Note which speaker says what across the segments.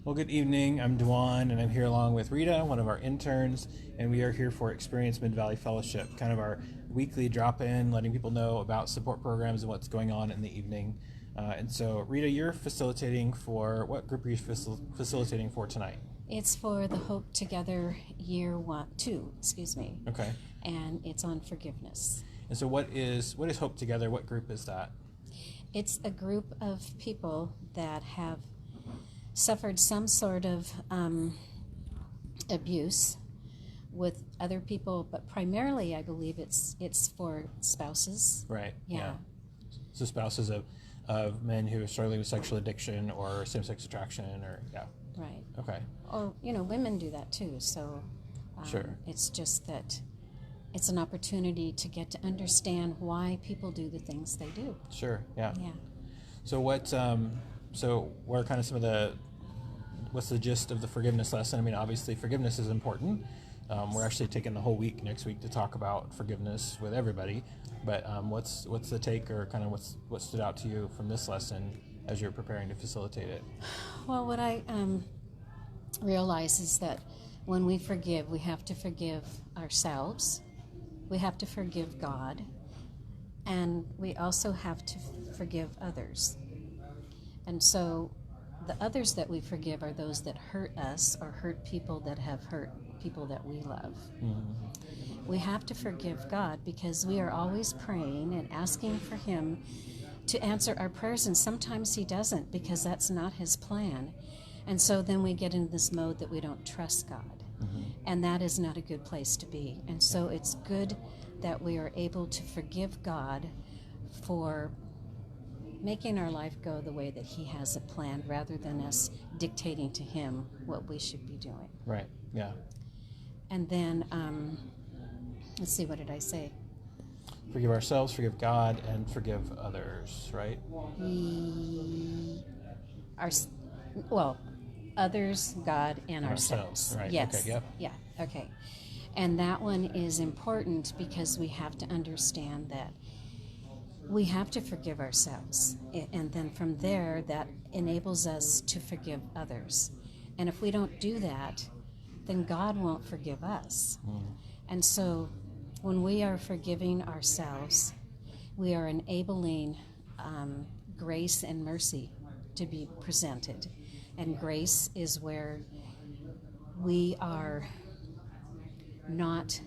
Speaker 1: Well, good evening. I'm Dwan, and I'm here along with Rita, one of our interns, and we are here for Experience Mid-Valley Fellowship, kind of our weekly drop-in, letting people know about support programs and what's going on in the evening. And so, Rita, you're facilitating for, what group are you facilitating for tonight?
Speaker 2: It's for the Hope Together Year 2,
Speaker 1: Okay.
Speaker 2: And it's on forgiveness.
Speaker 1: And so what is Hope Together? What group is that?
Speaker 2: It's a group of people that have suffered some sort of abuse with other people, but primarily I believe it's for spouses.
Speaker 1: Right.
Speaker 2: Yeah.
Speaker 1: So spouses of men who are struggling with sexual addiction or same-sex attraction, or
Speaker 2: Right.
Speaker 1: Okay.
Speaker 2: Or women do that too. So
Speaker 1: Sure.
Speaker 2: it's just that it's an opportunity to get to understand why people do the things they do.
Speaker 1: Sure. Yeah.
Speaker 2: Yeah.
Speaker 1: So what are kind of what's the gist of the forgiveness lesson? I mean, obviously forgiveness is important. We're actually taking the whole week next week to talk about forgiveness with everybody. But what's the take, or kind of what stood out to you from this lesson as you're preparing to facilitate it?
Speaker 2: Well, what I realize is that when we forgive, we have to forgive ourselves, we have to forgive God, and we also have to forgive others. And so the others that we forgive are those that hurt us or hurt people that have hurt people that we love.
Speaker 1: Mm-hmm.
Speaker 2: We have to forgive God because we are always praying and asking for Him to answer our prayers, and sometimes He doesn't because that's not His plan. And so then we get into this mode that we don't trust God.
Speaker 1: Mm-hmm.
Speaker 2: And that is not a good place to be. And so it's good that we are able to forgive God for making our life go the way that He has it planned, rather than us dictating to Him what we should be doing.
Speaker 1: Right. Yeah.
Speaker 2: And then, let's see, what did I say?
Speaker 1: Forgive ourselves, forgive God, and forgive others, right?
Speaker 2: Others, God, and ourselves.
Speaker 1: Right.
Speaker 2: Yes.
Speaker 1: Okay. Yep.
Speaker 2: Yeah. Okay. And that one is important because we have to understand that we have to forgive ourselves. And then from there, that enables us to forgive others. And if we don't do that, then God won't forgive us. And so when we are forgiving ourselves, we are enabling grace and mercy to be presented. And grace is where we are not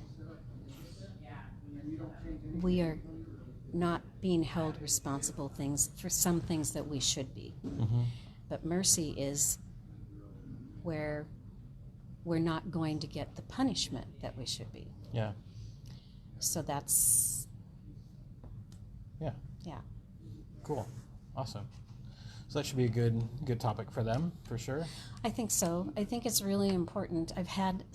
Speaker 2: being held responsible for some things that we should be.
Speaker 1: Mm-hmm.
Speaker 2: But mercy is where we're not going to get the punishment that we should be.
Speaker 1: Yeah.
Speaker 2: So that's...
Speaker 1: Yeah.
Speaker 2: Yeah.
Speaker 1: Cool. Awesome. So that should be a good topic for them, for sure.
Speaker 2: I think so. I think it's really important. I've had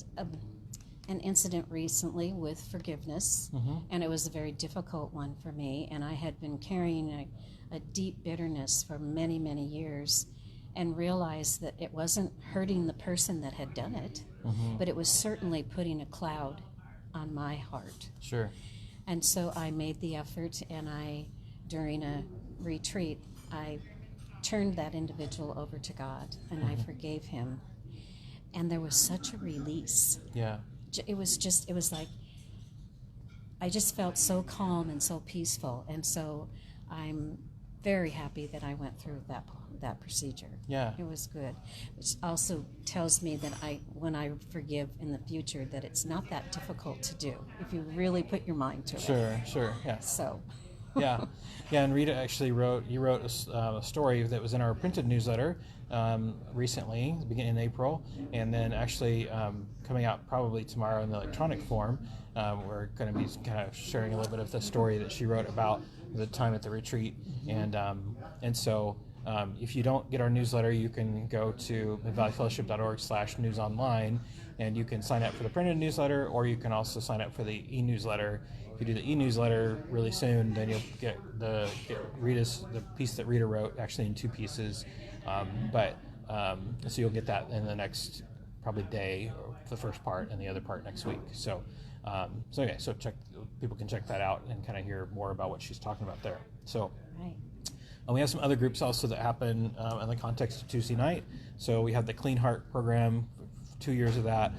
Speaker 2: an incident recently with forgiveness,
Speaker 1: Mm-hmm.
Speaker 2: and it was a very difficult one for me, and I had been carrying a deep bitterness for many, many years, and realized that it wasn't hurting the person that had done it,
Speaker 1: Mm-hmm.
Speaker 2: but it was certainly putting a cloud on my heart.
Speaker 1: Sure.
Speaker 2: And so I made the effort, and during a retreat, I turned that individual over to God, and I forgave him. And there was such a release.
Speaker 1: Yeah.
Speaker 2: It was like, I just felt so calm and so peaceful. And so I'm very happy that I went through that procedure.
Speaker 1: Yeah.
Speaker 2: It was good. Which also tells me that when I forgive in the future, that it's not that difficult to do if you really put your mind to it.
Speaker 1: Sure. Yeah.
Speaker 2: So.
Speaker 1: Yeah. And Rita actually wrote a story that was in our printed newsletter recently, beginning in April, and then actually coming out probably tomorrow in the electronic form. We're going to be kind of sharing a little bit of the story that she wrote about the time at the retreat, and so if you don't get our newsletter, you can go to midvalleyfellowship.org/newsonline, and you can sign up for the printed newsletter, or you can also sign up for the e-newsletter. If you do the e-newsletter really soon, then you'll get the piece that Rita wrote, actually in two pieces. So you'll get that in the next probably day, or the first part, and the other part next week. So people can check that out and kind of hear more about what she's talking about there. So.
Speaker 2: Right.
Speaker 1: We have some other groups also that happen in the context of Tuesday night. So we have the Clean Heart program, 2 years of that,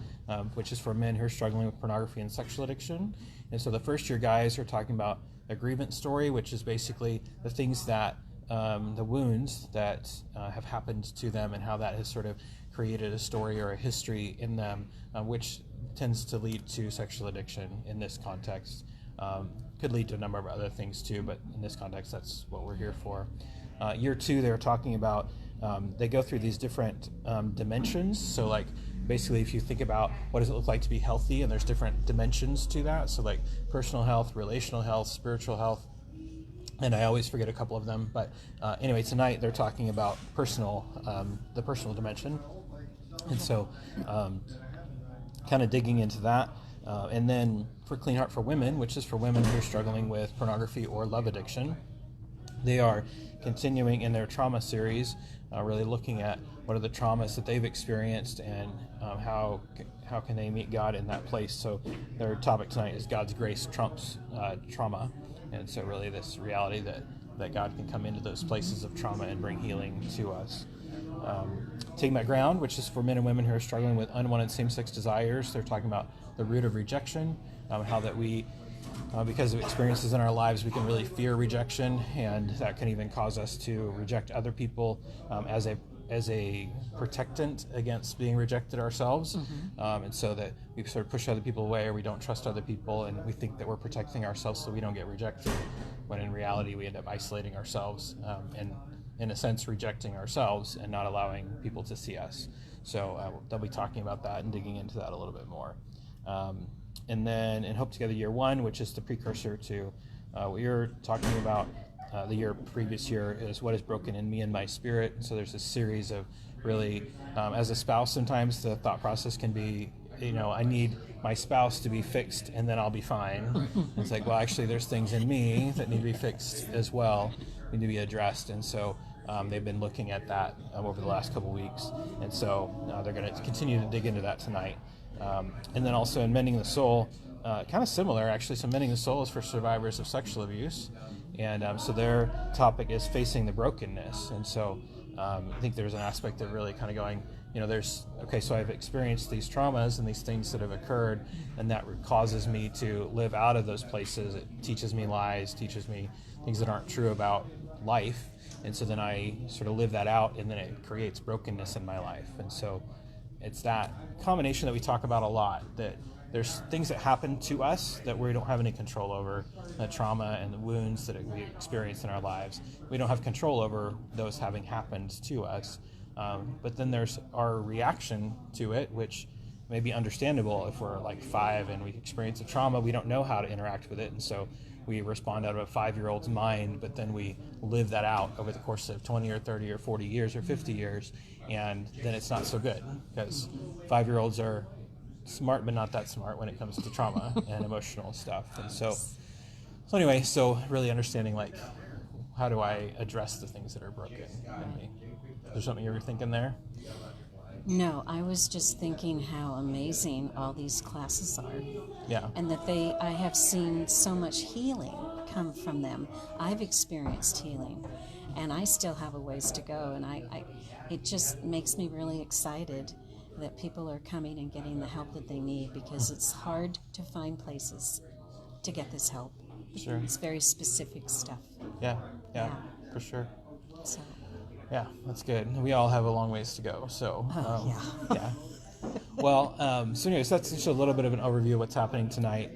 Speaker 1: which is for men who are struggling with pornography and sexual addiction. And so the first year guys are talking about a grievance story, which is basically the things that, the wounds that have happened to them and how that has sort of created a story or a history in them, which tends to lead to sexual addiction in this context. Could lead to a number of other things too, but in this context, that's what we're here for. Year 2, they're talking about, they go through these different dimensions. So like basically if you think about what does it look like to be healthy, and there's different dimensions to that. So like personal health, relational health, spiritual health, and I always forget a couple of them. But anyway, tonight they're talking about the personal dimension. And so kind of digging into that. And then for Clean Heart for Women, which is for women who are struggling with pornography or love addiction, they are continuing in their trauma series, really looking at what are the traumas that they've experienced and how can they meet God in that place. So their topic tonight is God's grace trumps trauma. And so really this reality that God can come into those places of trauma and bring healing to us. Taking Back Ground, which is for men and women who are struggling with unwanted same-sex desires. They're talking about the root of rejection, how that we, because of experiences in our lives, we can really fear rejection, and that can even cause us to reject other people as a protectant against being rejected ourselves. And so that we sort of push other people away, or we don't trust other people, and we think that we're protecting ourselves so we don't get rejected, when in reality we end up isolating ourselves and in a sense rejecting ourselves and not allowing people to see us. So they'll be talking about that and digging into that a little bit more. And then in Hope Together Year 1, which is the precursor to what you're talking about, the previous year is What is Broken in Me and My Spirit. So there's this series of really, as a spouse, sometimes the thought process can be, I need my spouse to be fixed and then I'll be fine. It's like, well, actually there's things in me that need to be fixed as well, need to be addressed. And so they've been looking at that over the last couple weeks. And so they're going to continue to dig into that tonight. And then also in Mending the Soul, kind of similar actually. So Mending the Soul is for survivors of sexual abuse. And so their topic is facing the brokenness. And so I think there's an aspect of really kind of going, so I've experienced these traumas and these things that have occurred, and that causes me to live out of those places. It teaches me lies, teaches me things that aren't true about life. And so then I sort of live that out, and then it creates brokenness in my life. And so it's that combination that we talk about a lot, that there's things that happen to us that we don't have any control over, the trauma and the wounds that we experience in our lives. We don't have control over those having happened to us. But then there's our reaction to it, which may be understandable. If we're like 5 and we experience a trauma, we don't know how to interact with it. And so we respond out of a 5-year-old's mind, but then we live that out over the course of 20 or 30 or 40 years or 50 years. And then it's not so good, because 5-year-olds are smart, but not that smart when it comes to trauma and emotional stuff. And so anyway, so really understanding, like, how do I address the things that are broken in me? Is there something you were thinking there?
Speaker 2: No, I was just thinking how amazing all these classes are.
Speaker 1: Yeah.
Speaker 2: And that I have seen so much healing come from them. I've experienced healing, and I still have a ways to go. And it just makes me really excited that people are coming and getting the help that they need, because it's hard to find places to get this help.
Speaker 1: Sure.
Speaker 2: It's very specific stuff.
Speaker 1: Yeah, for sure.
Speaker 2: So.
Speaker 1: Yeah, that's good. We all have a long ways to go. So, yeah. Well, so anyways, that's just a little bit of an overview of what's happening tonight.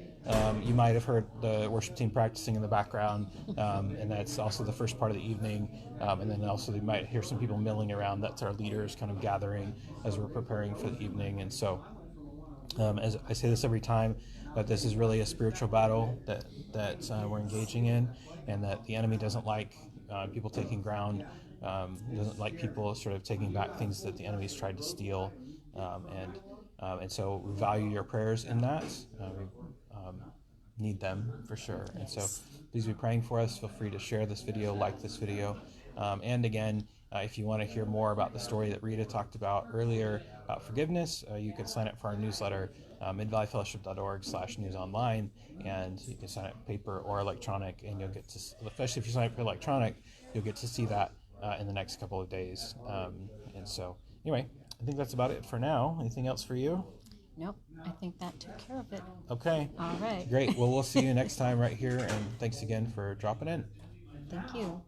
Speaker 1: You might have heard the worship team practicing in the background, and that's also the first part of the evening. And then also you might hear some people milling around. That's our leaders kind of gathering as we're preparing for the evening. And so, as I say this every time, but this is really a spiritual battle that we're engaging in, and that the enemy doesn't like people taking ground. Doesn't like people sort of taking back things that the enemy's tried to steal, and so we value your prayers in that. We need them for sure, and so please be praying for us. Feel free to share this video, like this video, and again, If you want to hear more about the story that Rita talked about earlier about forgiveness, you can sign up for our newsletter, midvalleyfellowship.org/news online, and you can sign up paper or electronic, and you'll get to, especially if you sign up for electronic, you'll get to see that in the next couple of days. And so, anyway, I think that's about it for now. Anything else for you?
Speaker 2: Nope, I think that took care of it.
Speaker 1: Okay.
Speaker 2: All right.
Speaker 1: Great. Well, we'll see you next time right here, and thanks again for dropping in.
Speaker 2: Thank you.